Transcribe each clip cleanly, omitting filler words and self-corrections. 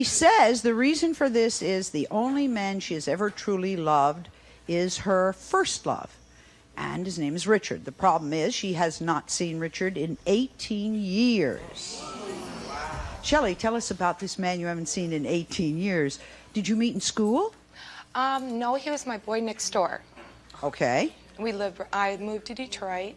She says the reason for this is the only man she has ever truly loved is her first love, and his name is Richard. The problem is she has not seen Richard in 18 years. Shelley, tell us about this man you haven't seen in 18 years. Did you meet in school? No, he was my boy next door. Okay. I moved to Detroit,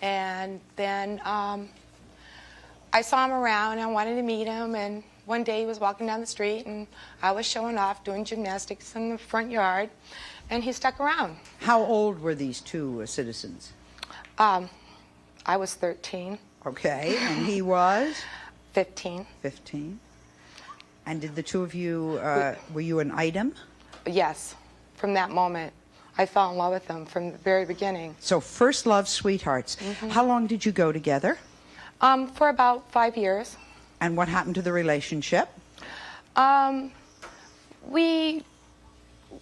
and then I saw him around, and I wanted to meet him, and one day he was walking down the street, and I was showing off doing gymnastics in the front yard, and he stuck around. How old were these two citizens? I was 13. Okay, and he was? 15. 15. And did the two of you, were you an item? Yes. From that moment, I fell in love with him from the very beginning. So first love, sweethearts. Mm-hmm. How long did you go together? For about 5 years. And what happened to the relationship? We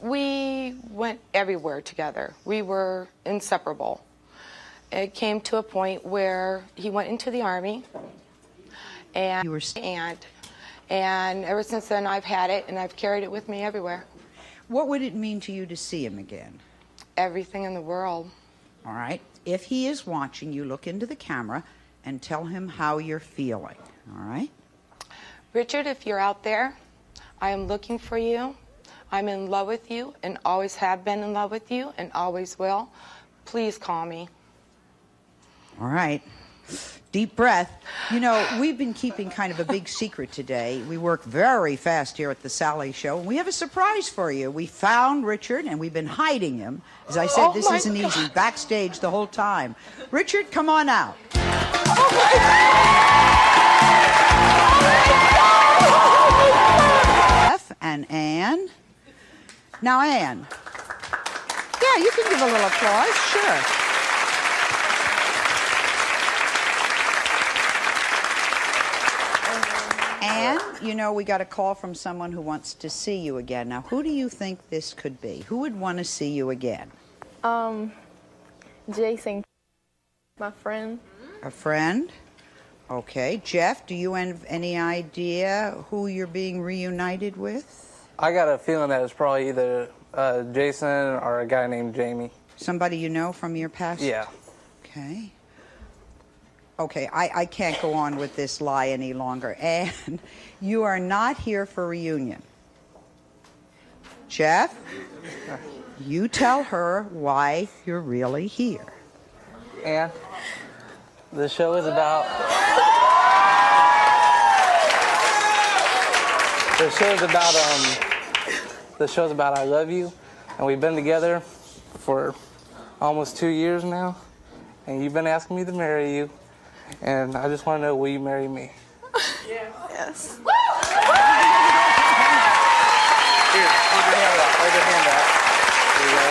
went everywhere together. We were inseparable. It came to a point where he went into the Army, and You were and ever since then I've had it, and I've carried it with me everywhere. What would it mean to you to see him again? Everything in the world. All right. If he is watching, you look into the camera and tell him how you're feeling. All right? Richard, if you're out there, I am looking for you. I'm in love with you and always have been in love with you and always will. Please call me. All right. Deep breath. You know, we've been keeping kind of a big secret today. We work very fast here at the Sally Show, and we have a surprise for you. We found Richard, and we've been hiding him. As I said, this isn't easy. Backstage the whole time. Richard, come on out. Jeff and Ann. Now, Ann. Yeah, you can give a little applause. Sure. And, you know, we got a call from someone who wants to see you again. Now, who do you think this could be? Who would want to see you again? Jason, my friend. A friend? Okay. Jeff, do you have any idea who you're being reunited with? I got a feeling that it's probably either Jason or a guy named Jamie. Somebody you know from your past? Yeah. Okay. Okay, I can't go on with this lie any longer. And you are not here for reunion. Jeff, you tell her why you're really here. And the show is about... The show's about I love you, and we've been together for almost 2 years now, and you've been asking me to marry you. And I just want to know, will you marry me? Yeah. Yes. Here, hold your hand out. Hold your hand out. There you go.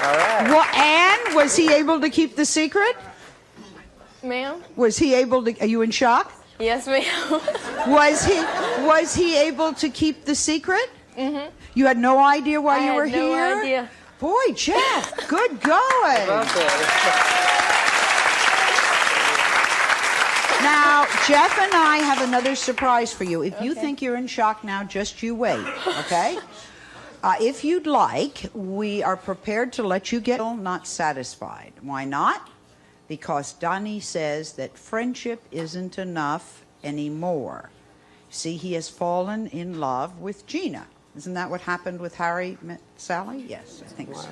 All right. Well, Ann, was he able to keep the secret? Ma'am? Was he able to, are you in shock? Yes, ma'am. Was he able to keep the secret? Mm-hmm. You had no idea why you were I had no here? idea. Boy, Jeff, good going. Now, Jeff and I have another surprise for you. If you think you're in shock now, just you wait, okay? If you'd like, we are prepared to let you get not satisfied. Why not? Because Donnie says that friendship isn't enough anymore. See, he has fallen in love with Gina. Isn't that what happened with Harry met Sally? Yes, I think so.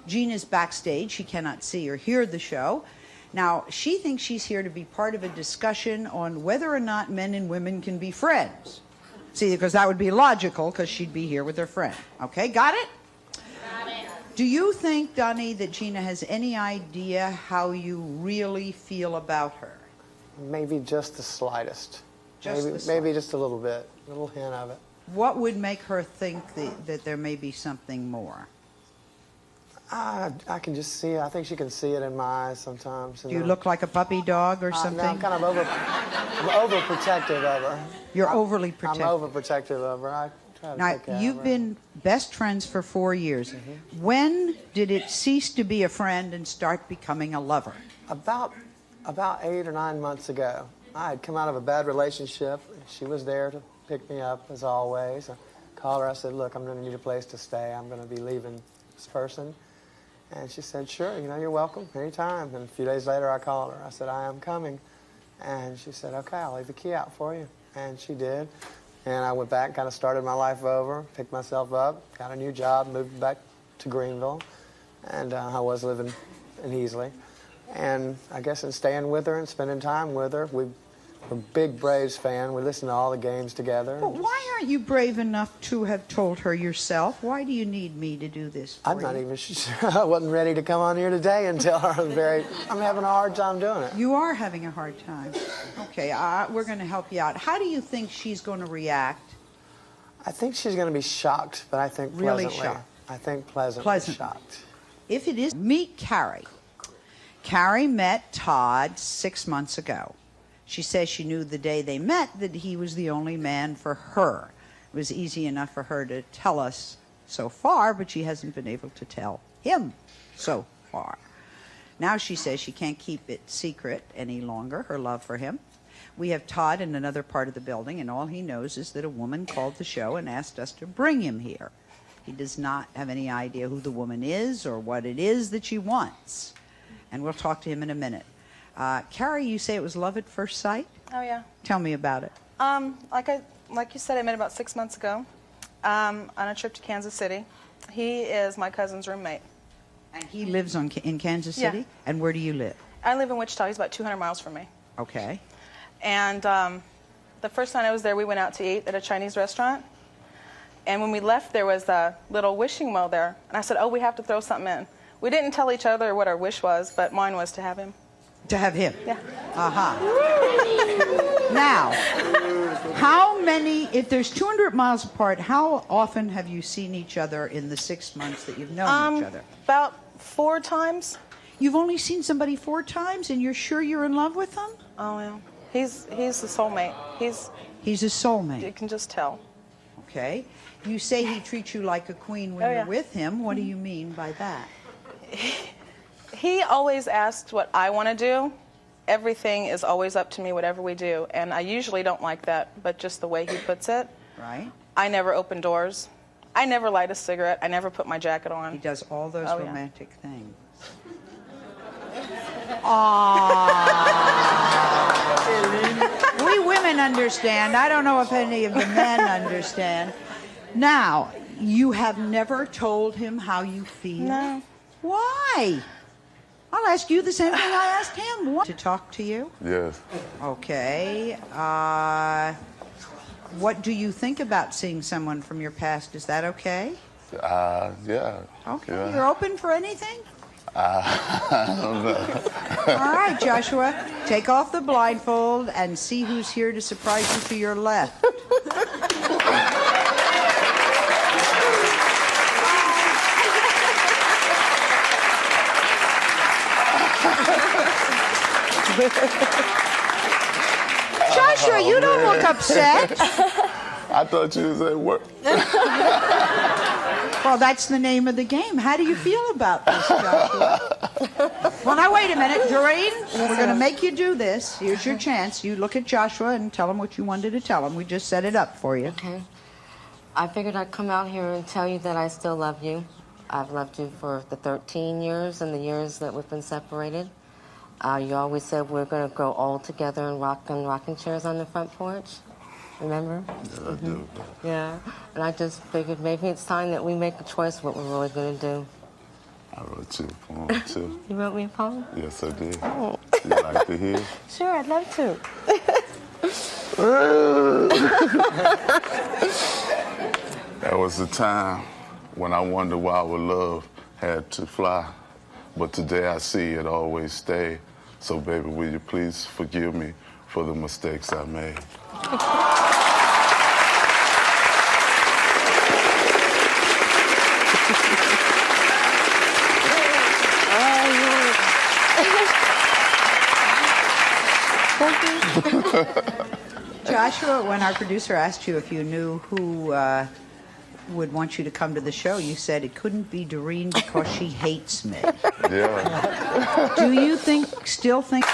Gina's backstage. She cannot see or hear the show. Now, she thinks she's here to be part of a discussion on whether or not men and women can be friends. See, because that would be logical, because she'd be here with her friend. Okay, got it? Got it. Do you think, Donnie, that Gina has any idea how you really feel about her? Maybe just the slightest. Maybe just a little bit, a little hint of it. What would make her think that there may be something more? I can just see it. I think she can see it in my eyes sometimes. Do you look like a puppy dog or something? No, I'm kind of overprotective of her. You're overly protective. I'm overprotective of her. Try to Now, take care of you've her. been best friends for 4 years. When did it cease to be a friend and start becoming a lover? About 8 or 9 months ago, I had come out of a bad relationship. She was there to pick me up, as always. I called her. I said, look, I'm going to need a place to stay. I'm going to be leaving this person. And she said, sure, you're welcome, anytime. And a few days later, I called her. I said, I am coming. And she said, okay, I'll leave the key out for you. And she did. And I went back, kind of started my life over, picked myself up, got a new job, moved back to Greenville. And I was living in Easley. And I guess in staying with her and spending time with her, we're a big Braves fan. We listen to all the games together. But why aren't you brave enough to have told her yourself? Why do you need me to do this for I'm not you? even sure. I wasn't ready to come on here today and tell her I'm having a hard time doing it. You are having a hard time. Okay, we're going to help you out. How do you think she's going to react? I think she's going to be shocked, but I think Really pleasantly. shocked. I think pleasantly Pleasant. shocked. If it is, meet Carrie. Carrie met Todd 6 months ago. She says she knew the day they met that he was the only man for her. It was easy enough for her to tell us so far, but she hasn't been able to tell him so far. Now she says she can't keep it secret any longer, her love for him. We have Todd in another part of the building, and all he knows is that a woman called the show and asked us to bring him here. He does not have any idea who the woman is or what it is that she wants. And we'll talk to him in a minute. Carrie, you say it was love at first sight? Oh, yeah. Tell me about it. Like you said, I met about 6 months ago on a trip to Kansas City. He is my cousin's roommate. And he lives in Kansas City? Yeah. And where do you live? I live in Wichita. He's about 200 miles from me. Okay. And the first night I was there, we went out to eat at a Chinese restaurant. And when we left, there was a little wishing well there. And I said, oh, we have to throw something in. We didn't tell each other what our wish was, but mine was to have him. To have him? Yeah. Now, how many, if there's 200 miles apart, how often have you seen each other in the 6 months that you've known each other? About 4 times. You've only seen somebody 4 times and you're sure you're in love with them? Oh, yeah. He's the soulmate. He's a soulmate. You can just tell. Okay. You say he treats you like a queen when you're yeah. with him. What do you mean by that? He always asks what I want to do. Everything is always up to me, whatever we do. And I usually don't like that, but just the way he puts it. Right? I never open doors. I never light a cigarette. I never put my jacket He on. does all those Oh, yeah. romantic things. We women understand. I don't know if any of the men understand. Now, you have never told him how you feel? No. Why? I'll ask you the same thing I asked him. What? To talk to you? Yes. Okay. What do you think about seeing someone from your past? Is that okay? Yeah. Okay. Yeah. You're open for anything? I don't know. All right, Joshua, take off the blindfold and see who's here to surprise you to your left. Joshua, you don't look upset. I thought you was at work. Well, that's the name of the game. How do you feel about this, Joshua? Well, now, wait a minute, Doreen. We're going to make you do this. Here's your chance. You look at Joshua and tell him what you wanted to tell him. We just set it up for you. Okay. I figured I'd come out here and tell you that I still love you. I've loved you for the 13 years and the years that we've been separated. You always said we're going to grow old together and rock on rocking chairs on the front porch. Remember? Yeah, I do. Yeah. And I just figured maybe it's time that we make a choice what we're really going to do. I wrote you a poem, too. You wrote me a poem? Yes, I did. Oh. You like to hear? Sure, I'd love to. There was a time when I wondered why our love had to fly. But today I see it always stay. So, baby, will you please forgive me for the mistakes I made? Joshua, when our producer asked you if you knew who would want you to come to the show, you said it couldn't be Doreen because she hates me. Yeah. Do you still think... Kim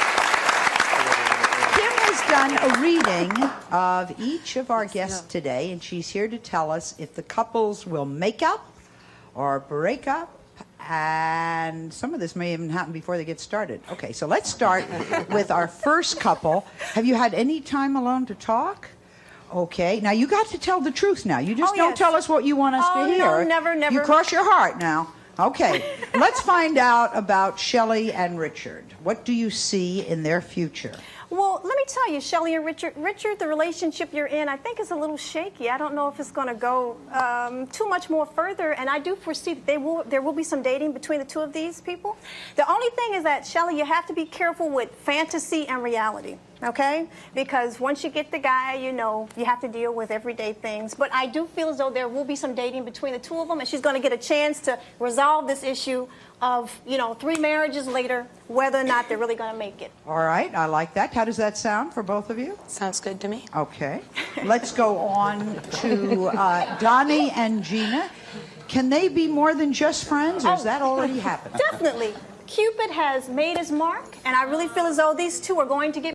has done a reading of each of our guests today, and she's here to tell us if the couples will make up or break up, and some of this may even happen before they get started. Okay, so let's start with our first couple. Have you had any time alone to talk? Okay, now you got to tell the truth now. You just don't tell us what you want us to hear. No, never. You cross your heart now. Okay, let's find out about Shelley and Richard. What do you see in their future? Well, let me tell you, Shelley and Richard, the relationship you're in, I think is a little shaky. I don't know if it's going to go too much more further, and I do foresee that there will be some dating between the two of these people. The only thing is that, Shelley, you have to be careful with fantasy and reality, okay? Because once you get the guy, you know, you have to deal with everyday things. But I do feel as though there will be some dating between the two of them, and she's going to get a chance to resolve this issue of, 3 marriages later, whether or not they're really going to make it. All right, I like that. How does that sound for both of you? Sounds good to me. Okay. Let's go on to Donnie and Gina. Can they be more than just friends, or has that already happened? Definitely. Cupid has made his mark, and I really feel as though these two are going to get